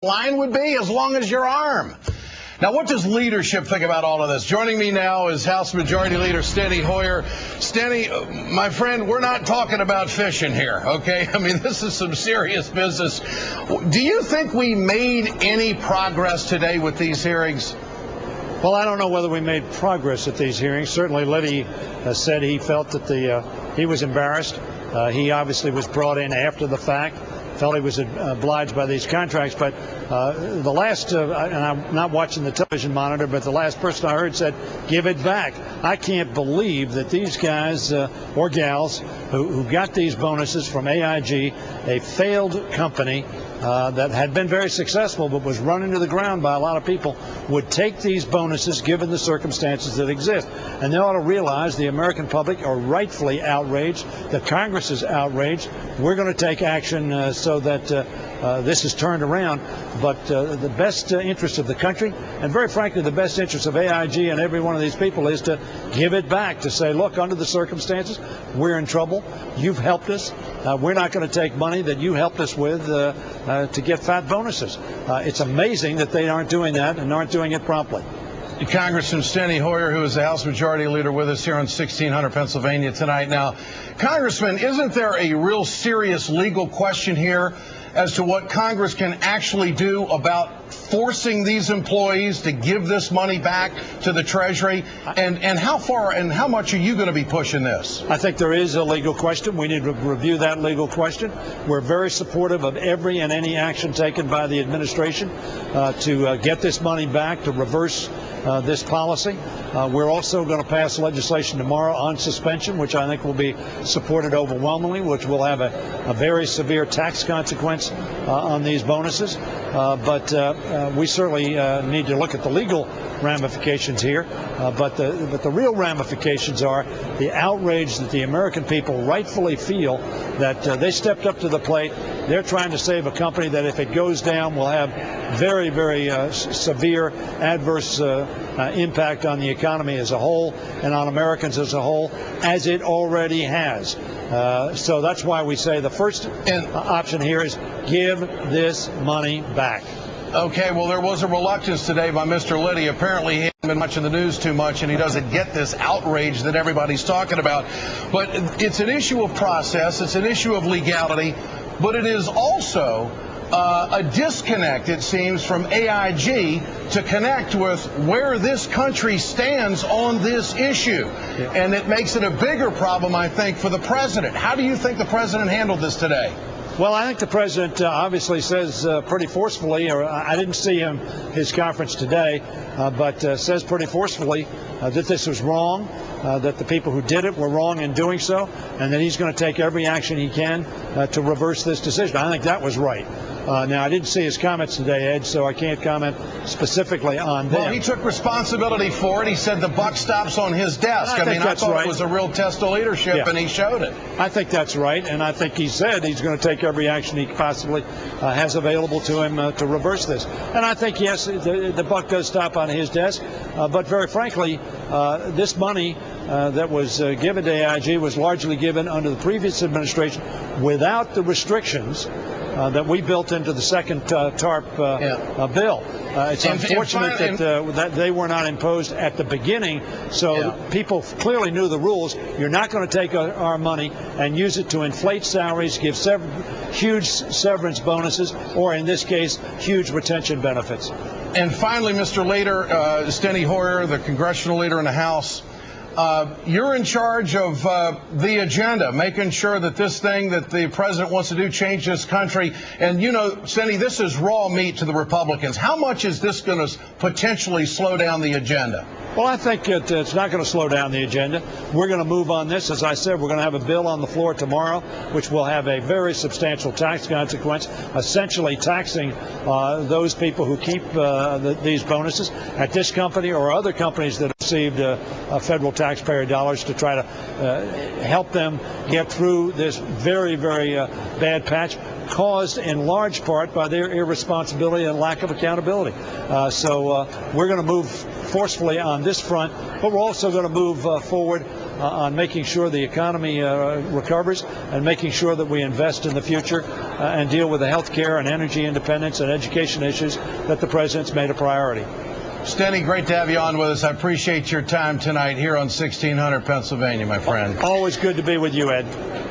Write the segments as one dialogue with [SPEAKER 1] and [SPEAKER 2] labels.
[SPEAKER 1] line would be as long as your arm. Now, what does leadership think about all of this? Joining me now is House Majority Leader Steny Hoyer. Steny, my friend, we're not talking about fishing here, okay? I mean, this is some serious business. Do you think we made any progress today with these hearings?
[SPEAKER 2] Well, I don't know whether we made progress at these hearings. Certainly, Liddy said he felt that he was embarrassed. He obviously was brought in after the fact. Felt he was obliged by these contracts, but the last, and I'm not watching the television monitor, but the last person I heard said, give it back. I can't believe that these guys or gals who got these bonuses from AIG, a failed company that had been very successful but was run into the ground by a lot of people, would take these bonuses given the circumstances that exist. And they ought to realize the American public are rightfully outraged, the Congress is outraged. We're going to take action so that this is turned around. But the best interest of the country, and very frankly the best interest of AIG and every one of these people, is to give it back, to say, look, under the circumstances, we're in trouble. You've helped us. We're not going to take money that you helped us with to get fat bonuses. It's amazing that they aren't doing that and aren't doing it promptly.
[SPEAKER 1] Congressman Steny Hoyer, who is the House Majority Leader, with us here on 1600 Pennsylvania tonight. Now, Congressman, isn't there a real serious legal question here as to what Congress can actually do about forcing these employees to give this money back to the Treasury? And how far and how much are you going to be pushing this?
[SPEAKER 2] I think there is a legal question. We need to review that legal question. We're very supportive of every and any action taken by the administration to get this money back, to reverse this policy. We're also going to pass legislation tomorrow on suspension, which I think will be supported overwhelmingly, which will have a very severe tax consequence on these bonuses. But we certainly need to look at the legal ramifications here. But the real ramifications are the outrage that the American people rightfully feel that they stepped up to the plate. They're trying to save a company that, if it goes down, will have very, very severe adverse impact on the economy as a whole and on Americans as a whole, as it already has. So that's why we say the first option here is give this money back.
[SPEAKER 1] Okay, well, there was a reluctance today by Mr. Liddy. Apparently he hasn't been watching the news too much, and he doesn't get this outrage that everybody's talking about. But it's an issue of process. It's an issue of legality. But it is also a disconnect, it seems, from AIG to connect with where this country stands on this issue. Yeah. And it makes it a bigger problem, I think, for the president. How do you think the president handled this today?
[SPEAKER 2] Well, I think the president obviously says pretty forcefully, or I didn't see his conference today, but says pretty forcefully that this was wrong, that the people who did it were wrong in doing so, and that he's going to take every action he can to reverse this decision. I think that was right. Now, I didn't see his comments today, Ed, so I can't comment specifically on them.
[SPEAKER 1] Well, he took responsibility for it. He said the buck stops on his desk. I thought it was a real test of leadership, and he showed it.
[SPEAKER 2] I think that's right, and I think he said he's going to take every action he possibly has available to him to reverse this. And I think, yes, the buck does stop on his desk, but very frankly, this money that was given to AIG was largely given under the previous administration without the restrictions that we built into the second TARP bill. It's unfortunate that they were not imposed at the beginning, so people clearly knew the rules. You're not going to take our money and use it to inflate salaries, give huge severance bonuses, or in this case, huge retention benefits.
[SPEAKER 1] And finally, Mr. Leader, Steny Hoyer, the congressional leader in the House, you're in charge of the agenda, making sure that this thing that the president wants to do change this country. And, you know, Steny, this is raw meat to the Republicans. How much is this going to potentially slow down the agenda?
[SPEAKER 2] Well, I think it's not going to slow down the agenda. We're going to move on this. As I said, we're going to have a bill on the floor tomorrow, which will have a very substantial tax consequence, essentially taxing those people who keep these bonuses at this company or other companies that received federal taxpayer dollars, to try to help them get through this very, very bad patch. caused in large part by their irresponsibility and lack of accountability. So we're going to move forcefully on this front, but we're also going to move forward on making sure the economy recovers and making sure that we invest in the future and deal with the health care and energy independence and education issues that the president's made a priority.
[SPEAKER 1] Steny, great to have you on with us. I appreciate your time tonight here on 1600 Pennsylvania, my friend.
[SPEAKER 2] Always good to be with you, Ed.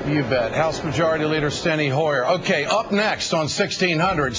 [SPEAKER 1] You bet. House Majority Leader Steny Hoyer. Okay, up next on 1600.